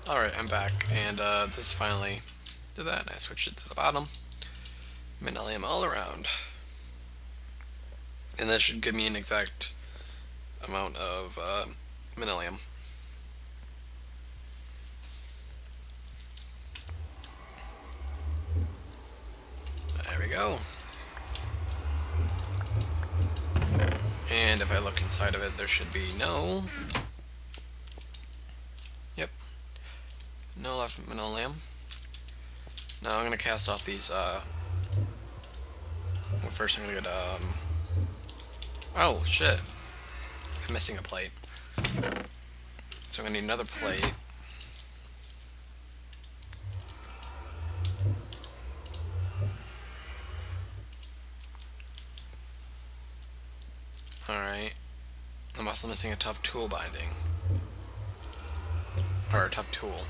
Alright, I'm back, and this finally did that, and I switched it to the bottom. Manilium all around. And that should give me an exact amount of manilium. There we go. And if I look inside of it, there should be no... Yep. No left manilium. Now I'm going to cast off these, well, first I'm going to get, oh, shit. I'm missing a plate. So I'm going to need another plate. Alright. I'm also missing a tough tool binding. Or a tough tool.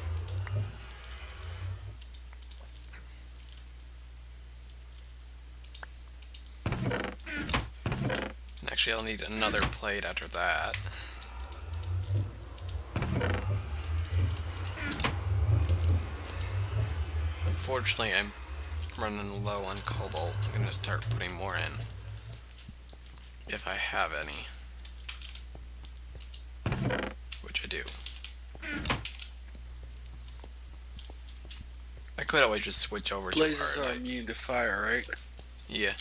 Actually, I'll need another plate after that. Unfortunately, I'm running low on cobalt. I'm going to start putting more in. If I have any. Which I do. I could always just switch over to Blazes are immune to fire, right? Yeah.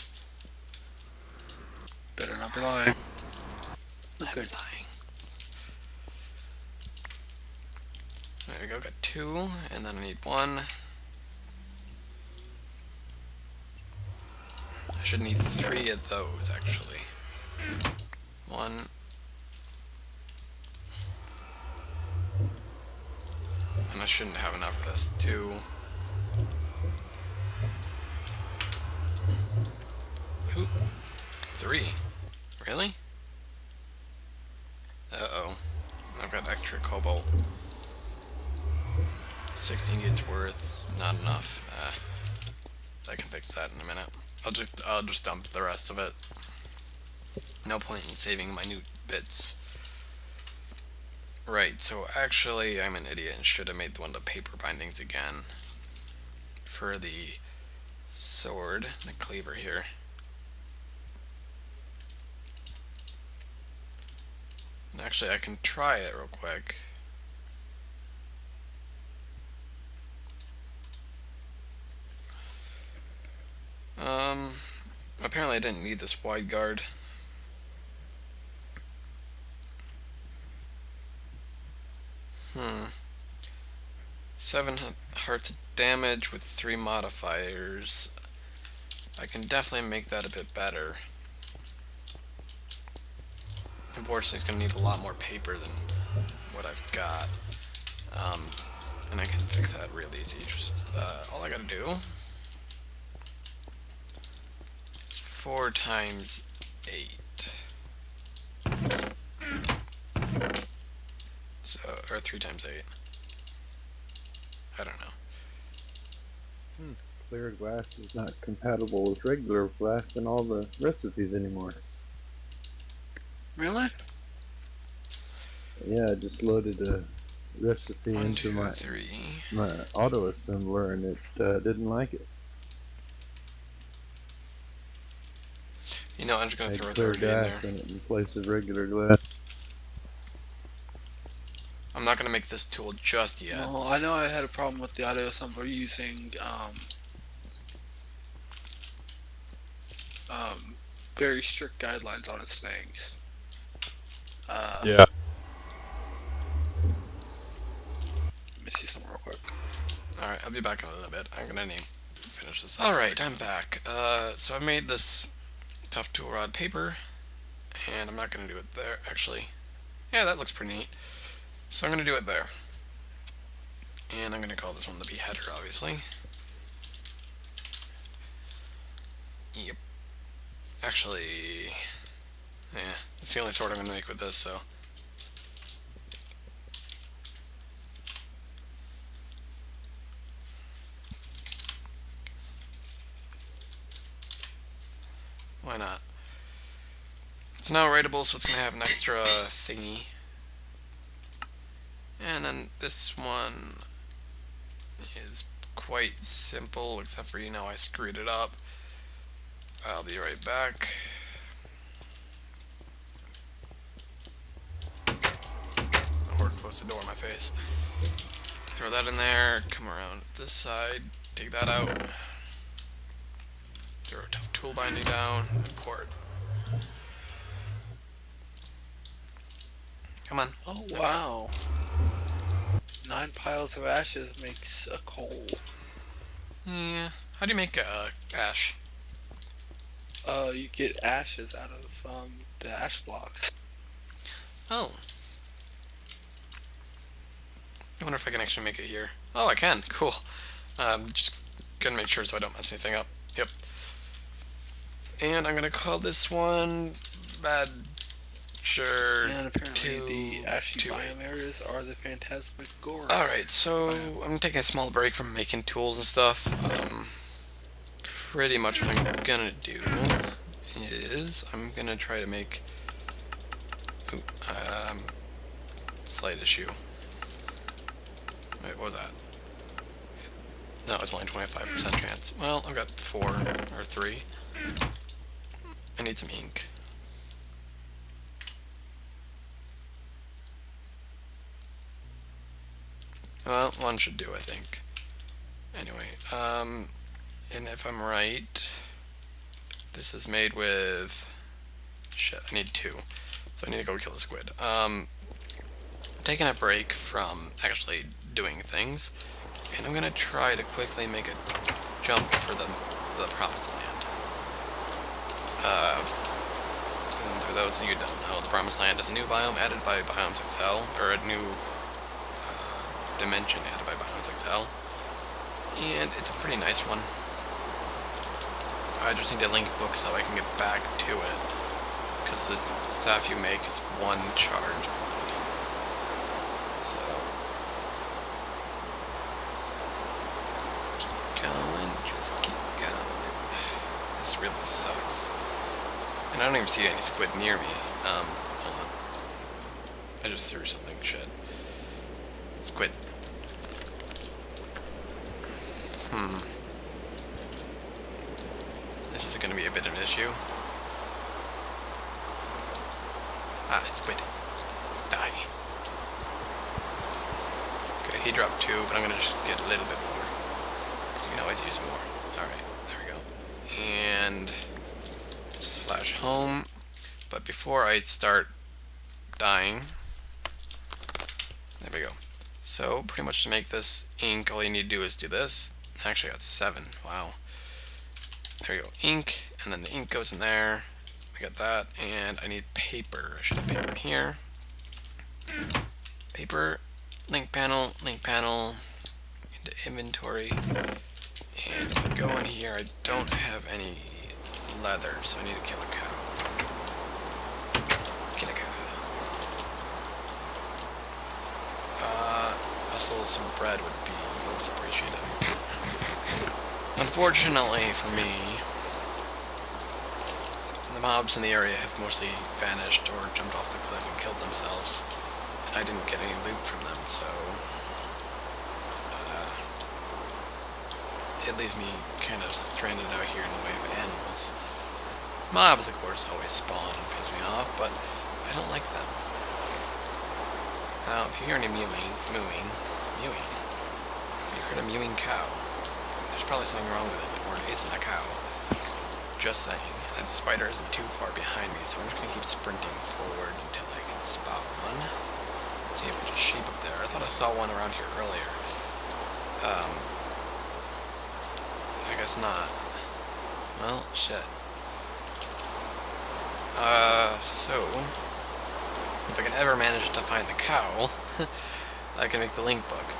Better not be lying. Okay. I'm lying. There we go, got 2, and then I need 1. I should need 3 of those, actually. 1. And I shouldn't have enough of this. 2. Oop. 3. Really? Uh-oh. I've got extra cobalt. 16 gets worth. Not enough. I can fix that in a minute. I'll just dump the rest of it. No point in saving minute bits. Right, so actually I'm an idiot and should have made one of the paper bindings again. For the sword, the cleaver here. And actually I can try it real quick. Apparently I didn't need this wide guard. 7 hearts of damage with 3 modifiers. I can definitely make that a bit better. Unfortunately, it's going to need a lot more paper than what I've got. And I can fix that real easy. Just all I gotta do is 4 times 8. So, or 3 times 8. I don't know. Clear glass is not compatible with regular glass in all the recipes anymore. Really? Yeah, I just loaded a recipe 1, into 2, my 3. auto assembler and it didn't like it. You know, I'm just gonna throw a clear 30 in there. glass in place of regular glass. I'm not gonna make this tool just yet. Well, I know I had a problem with the auto assembler using very strict guidelines on its things. Yeah. Let me see something real quick. Alright, I'll be back in a little bit. I'm gonna need to finish this. Alright, I'm back. So I made this tough tool rod paper, and I'm not gonna do it there, actually. Yeah, that looks pretty neat. So I'm gonna do it there. And I'm gonna call this one the beheader, obviously. Yep. Actually, yeah, it's the only sword I'm gonna make with this, so. Why not? It's now writable, so it's gonna have an extra thingy. And then this one is quite simple, except for, I screwed it up. I'll be right back. Or close the door in my face. Throw that in there, come around this side, take that out. Throw a tough tool binding down, and pour it. Come on. Oh wow. 9 piles of ashes makes a coal. Yeah. How do you make ash? You get ashes out of the ash blocks. Oh. I wonder if I can actually make it here. Oh, I can. Cool. Just gonna make sure so I don't mess anything up. Yep. And I'm gonna call this one Badger. And apparently the ashy biome areas are the phantasmagoric. Alright, so I'm taking a small break from making tools and stuff. Pretty much what I'm gonna do is I'm gonna try to make slight issue. Wait, what was that? No, it's only 25% chance. Well, I've got 4 or 3. I need some ink. Well, one should do, I think. Anyway, and if I'm right, this is made with... Shit, I need 2. So I need to go kill a squid. I'm taking a break from actually doing things, and I'm gonna try to quickly make a jump for the Promised Land. And for those of you who don't know, the Promised Land is a new biome added by Biomes XL, or a new dimension added by Biomes XL, and it's a pretty nice one. I just need a link book so I can get back to it, because the stuff you make is 1 charge. So keep going, just keep going. This really sucks. And I don't even see any squid near me. Hold on. I just threw something. Shit. Squid. This is going to be a bit of an issue. Ah, squid. Die. Okay, he dropped 2, but I'm going to just get a little bit more. So you can always use more. Alright, there we go. And /home. But before I start dying, there we go. So pretty much to make this ink, all you need to do is do this. Actually, I got 7. Wow. There we go. Ink, and then the ink goes in there. I got that, and I need paper. I should have paper in here. Paper, link panel, into inventory. And if I go in here, I don't have any leather, so I need to kill a cow. Kill a cow. Also, some bread would be most appreciated. Unfortunately for me, the mobs in the area have mostly vanished or jumped off the cliff and killed themselves, and I didn't get any loot from them, so it leaves me kind of stranded out here in the way of animals. Mobs, of course, always spawn and piss me off, but I don't like them. Now, if you hear any mewing, you heard a mewing cow. There's probably something wrong with it, or it isn't a cow. Just saying. That spider isn't too far behind me, so I'm just gonna keep sprinting forward until I can spot one. See a bunch of sheep up there. I thought I saw one around here earlier. I guess not. Well, shit. So if I can ever manage to find the cow, I can make the link book.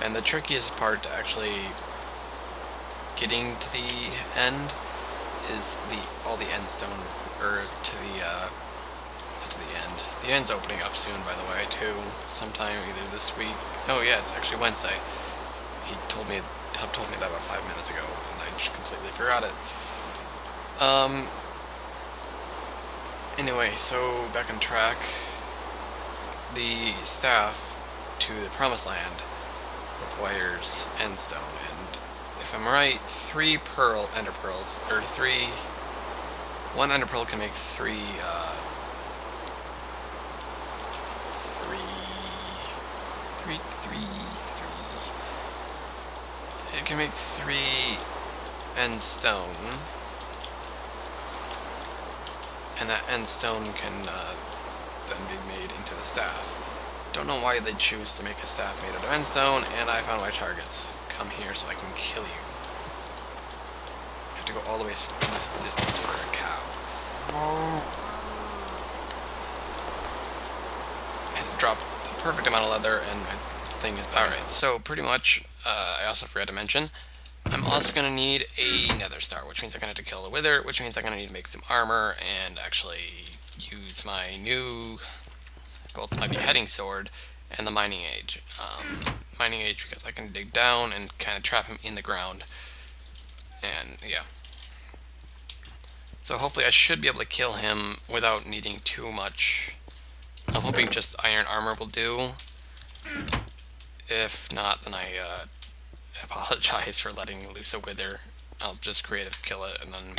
And the trickiest part to actually getting to the end is all the end stone, or to the not to the end. The end's opening up soon, by the way, too. Sometime either this week. Oh yeah, it's actually Wednesday. Tub told me that about 5 minutes ago, and I just completely forgot it. Anyway, so back on track. The staff to the Promised Land requires endstone, and if I'm right, 3 ender pearls, or 1 ender pearl can make 3, it can make 3 end stone, and that end stone can then be made into the staff. Don't know why they choose to make a staff made out of end stone, and I found my targets. Come here so I can kill you. I have to go all the way this distance for a cow. And drop the perfect amount of leather, and my thing is... Alright, so pretty much, I also forgot to mention, I'm also going to need a nether star, which means I'm going to have to kill the wither, which means I'm going to need to make some armor, and actually use my new, both my beheading sword and the mining age. Mining age because I can dig down and kind of trap him in the ground. And yeah. So hopefully I should be able to kill him without needing too much. I'm hoping just iron armor will do. If not, then I apologize for letting loose a wither. I'll just creative kill it and then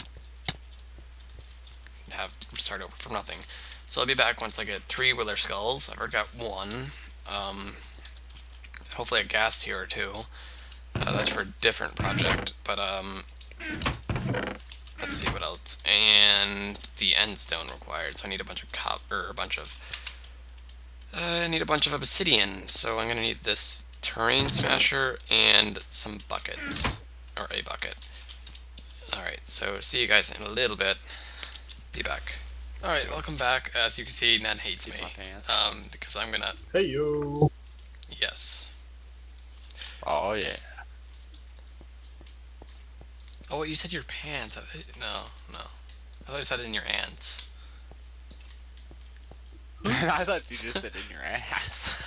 start over from nothing. So I'll be back once I get 3 wither skulls. I've already got 1. Hopefully a ghast tear or 2. That's for a different project, but let's see what else. And the end stone required, so I need a bunch of I need a bunch of obsidian, so I'm gonna need this terrain smasher and some buckets, or a bucket. Alright, so see you guys in a little bit. Be back. Alright, welcome back. As you can see, Nan hates me. Because I'm gonna... Hey yo! Yes. Oh yeah. Oh, you said your pants. No. I thought you said in your ants. I thought you just said in your ass.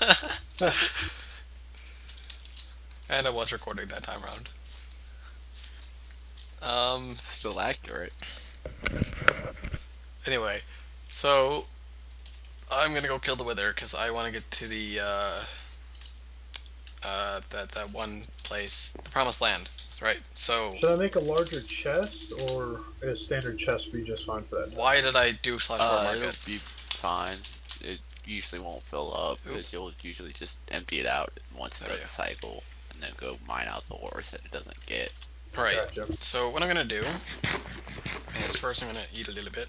And I was recording that time around. Still accurate. Anyway, so I'm gonna go kill the wither because I want to get to the that one place, the Promised Land, right? So should I make a larger chest, or a standard chest be just fine for that? Why did I do /war market? It'll be fine. It usually won't fill up because you'll usually just empty it out once it does the cycle, and then go mine out the ores that it doesn't get. Right. Gotcha. So what I'm gonna do is first I'm gonna eat a little bit,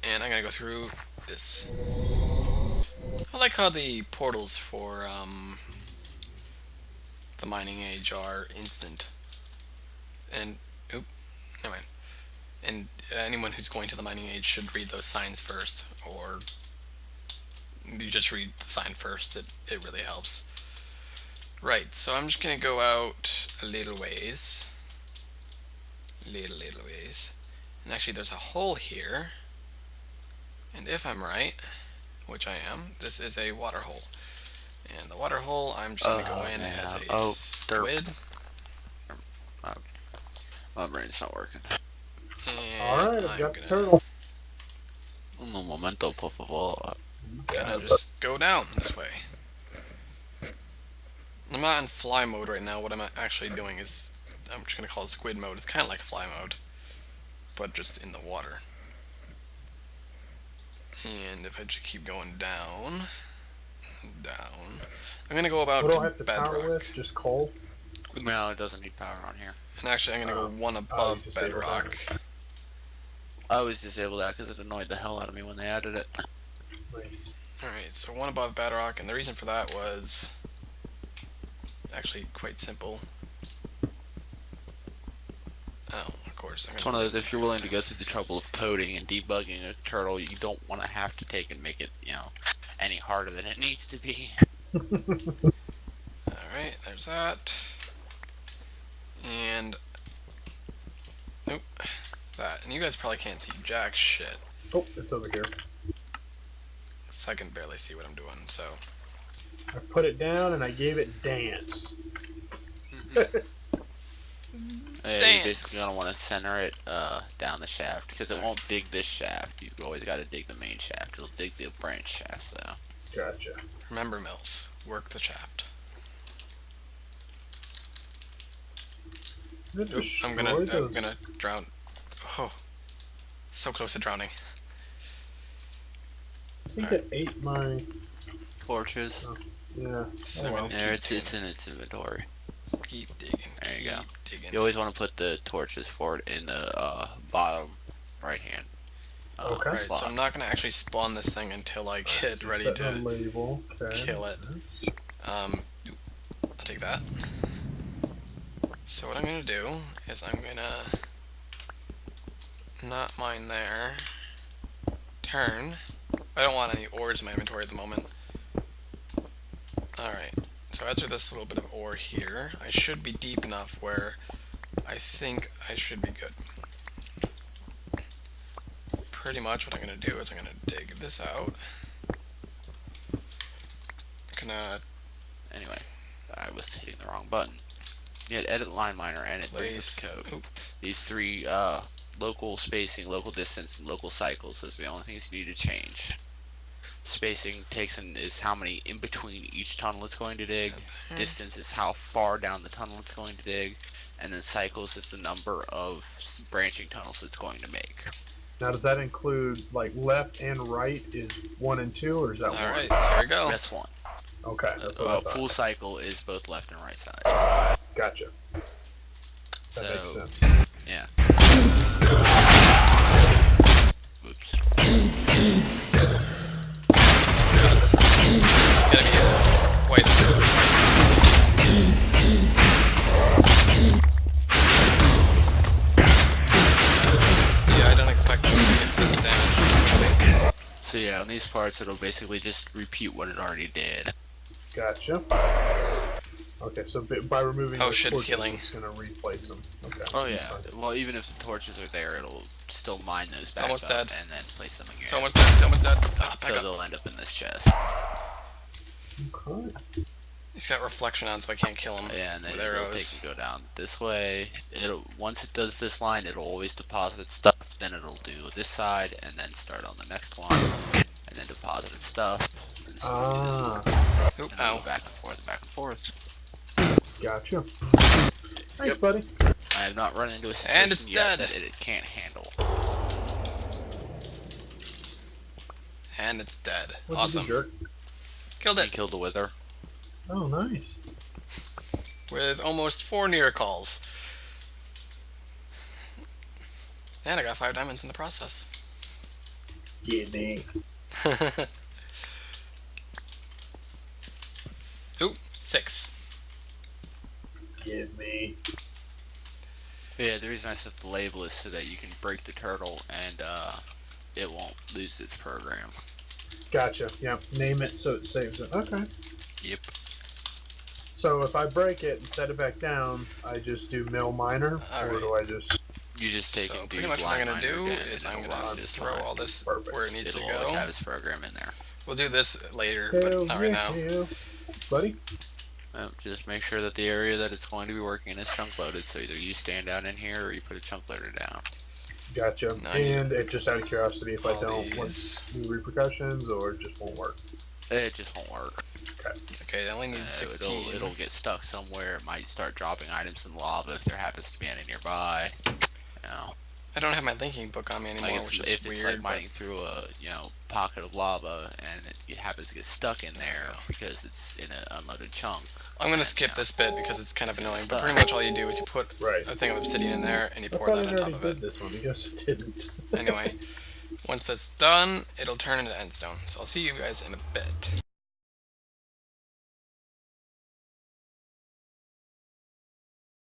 and I'm gonna go through this. I like how the portals for the mining age are instant. And never mind. And anyone who's going to the mining age should read those signs first, or you just read the sign first. It really helps. Right, so I'm just gonna go out a little ways. Little ways. And actually there's a hole here. And if I'm right, which I am, this is a water hole. And the water hole, I'm just gonna go in as a squid. My brain's not working. Alright, I've got the turtle. Un momento, por favor. Gonna just go down this way. I'm not in fly mode right now. What I'm actually doing is, I'm just gonna call it squid mode. It's kind of like fly mode, but just in the water. And if I just keep going down, I'm gonna go about what do I have to bedrock. power with? Just coal? No, it doesn't need power on here. And actually, I'm gonna go one above bedrock. I was disabled that because it annoyed the hell out of me when they added it. Nice. Alright, so one above bedrock, and the reason for that was actually quite simple. Oh, of course. It's one of those, if you're willing to go through the trouble of coding and debugging a turtle, you don't want to have to take and make it, any harder than it needs to be. Alright, there's that. And that. And you guys probably can't see jack shit. Oh, it's over here. So I can barely see what I'm doing, so. I put it down and I gave it dance. Yeah, you're basically gonna want to center it down the shaft because it won't dig this shaft. You've always got to dig the main shaft. It'll dig the branch shaft. So. Gotcha. Remember, Mills, work the shaft. Did it Oop, I'm destroy those- gonna drown. Oh, so close to drowning. I think it ate my. Torches. Yeah. So Oh, I'm well. gonna There, it's in its inventory. keep digging. There you go. Digging. You always want to put the torches forward in the bottom right hand. Okay. Right, so I'm not gonna actually spawn this thing until I get ready Set a to label. Okay. kill it. I'll take that. So what I'm gonna do is I'm gonna not mine there. Turn. I don't want any ores in my inventory at the moment. Alright, so after this little bit of ore here, I should be deep enough where I think I should be good. Pretty much what I'm gonna do is I'm gonna dig this out. Gonna Anyway, I was hitting the wrong button. You had edit line miner and it brings place. up the code. Oop, These three local spacing, local distance, and local cycles is the only things you need to change. Spacing is how many in between each tunnel it's going to dig. Distance is how far down the tunnel it's going to dig, and then cycles is the number of branching tunnels it's going to make. Now, does that include like left and right is 1 and 2, or is that one? Alright, there we go. That's one. Okay, that's what I A thought. full cycle is both left and right side. Gotcha. That makes So, sense. yeah. Oops. It's gonna be quite yeah, I don't expect it to get this damage. So yeah, on these parts it'll basically just repeat what it already did. Gotcha. Okay, so by removing Oh, those shit, it's torches, healing. it's gonna replace them. Okay. Oh yeah. Well, even if the torches are there, it'll still mine those back almost up dead. and then place them again. It's almost dead, it's almost dead. Ah, back So up. they'll end up in this chest. Okay. He's got reflection on, so I can't kill him Yeah, and then with it'll arrows. take and go down this way. Once it does this line, it'll always deposit stuff. Then it'll do this side, and then start on the next one, and then deposit its stuff. And so Ah, Oop, and then ow. go back and forth, back and forth. gotcha. Thanks, buddy. I have not run into a And it's situation yet dead. that it can't handle. And it's dead. What'd Awesome. you do, jerk? Killed He it killed the wither. Oh, nice. with almost 4 near calls. And I got 5 diamonds in the process. Give me. Ooh, 6. Give me. Yeah, the reason I set the label is so that you can break the turtle and it won't lose its program. Gotcha. Yeah. Name it so it saves it. Okay. Yep. So if I break it and set it back down, I just do mill miner, or Alright. do I just? You just take So and do pretty much what I'm line gonna do miner again, is and I'm it'll gonna run just throw fine. all this Perfect. where it needs to It'll go. always have its program in there. We'll do this later, but Hell not right yeah, now. yeah. Buddy. Just make sure that the area that it's going to be working in is chunk loaded. So either you stand down in here or you put a chunk loader down. Gotcha. No, I need And it just out of curiosity, if I all don't, these. what any repercussions, or it just won't work? It just won't work. Okay, I only need 16. It'll get stuck somewhere. It might start dropping items in lava if there happens to be any nearby. You know, I don't have my linking book on me anymore, like which if is it's weird. like mining through a pocket of lava and it happens to get stuck in there because it's in an unloaded chunk. I'm gonna and, skip you know, this bit because it's kind of it's gonna annoying. But suck. pretty much all you do is you put Right. a thing of obsidian in there and you I pour thought that it on top already of did it. this one. I guess it didn't. Anyway, once that's done, it'll turn into endstone. So I'll see you guys in a bit.